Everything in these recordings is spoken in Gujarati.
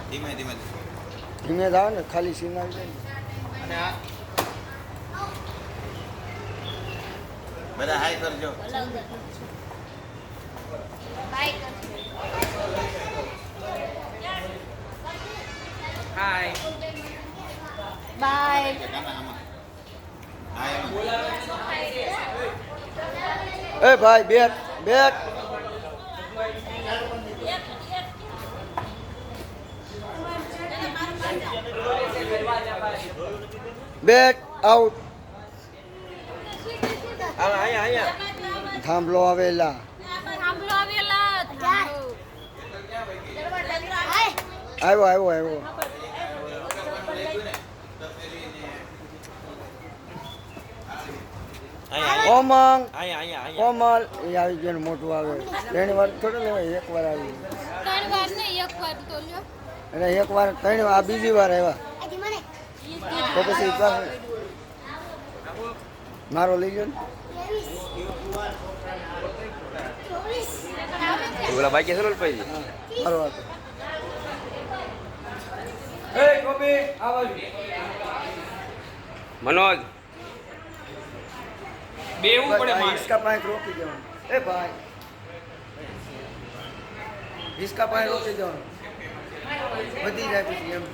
ધીમે ધીમે ધીમે જાવ ને ખાલી સીન આવી જાય અને આ બધા હાય કરજો. હાય બાય. એ ભાઈ બેટ બેટ બેટ આઉટ થાંભલો આવેલા આવ્યો આવ્યો આવ્યો કોમલ કોમલ એ આવી ગયું મોટું આવે ત્રણ વાર થોડું લેવાય એક વાર આવી અને એક વાર ત્રણ વાર આ બીજી વાર આવ્યા તો પછી પાછું મારો લઈ ગયો ને ઓલા બાકી છે રોલ મારો હતો એ કોબી આવાજ મનોજ બેવું પડે મારે इसका पाइप रोकी देવાનું એ ભાઈ इसका पाइप रोકી દેવાનું બધી જાય પછી એમ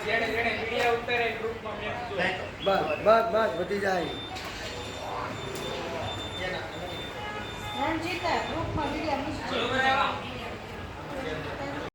જેણે જેણે મીડિયા ઉતારે ગ્રુપમાં મેં બસ બસ બસ બધી જાય રણજીત ગ્રુપમાં વિડિયો